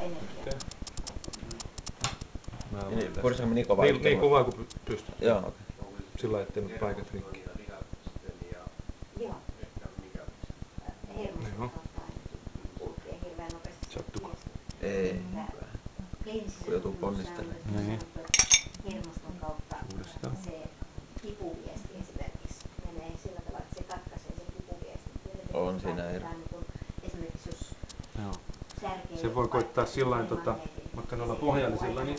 energiaa. Puristaanko niin kovaa? Niin kovaa kuin pystyt. Joo, okei. Sillä lailla, ettei paikat rikki. Joo. Hermoston kautta kulkee hirveän nopeasti. Sattuko? Ei. Kliinisissä Kun joutuu ponnistelemaan. niin. Hermoston kautta Uudestaan. se kipuviesti esimerkiksi menee sillä tavalla, että se katkaisee sen kipuviestin. On siinä ero. Esimerkiksi jos Joo. särkee Se voi koittaa sillain, vaikka noilla pohjallisilla, niin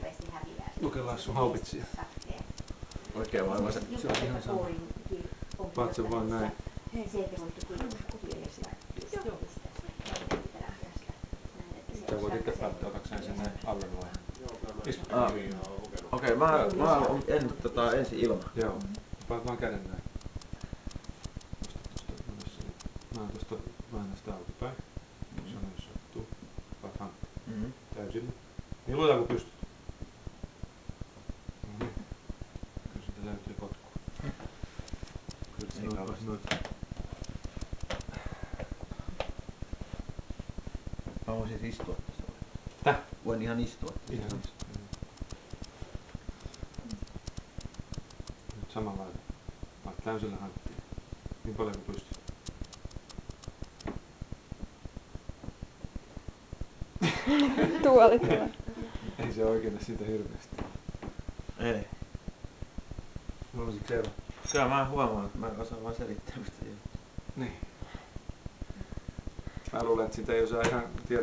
nukelaa sun haupitsia. Oikein vaiva se. Se on ihan sama. Paat sen vaan näin. Sitä voit itse päättää, otatko sen näin alle vai? Okei, mä ensin ilman. Joo. Paat vaan käden näin. Mä oon tosta väännä sitä aukipäin. Tuossa on jos sattuu. Paat hantti. Täysillä. Niin lujaa kun pystyt. No niin. Kyllä sitä löytyy potkua. Kyllä noita. Mä voin siis istua tässä. Täh? Voin ihan istua. Ihan istua. Nyt samalla lailla. Paat täysillä hanttiin. Niin paljon kuin pystyt. Tuoli tulee. Ei se oikein siitä hirveästi. Ei. Haluaisitko seurata? Kyllä mä huomaan, että mä osaan vaan selittää mistä. Niin. Mä luulen, että sitä ei osaa ihan tiedä.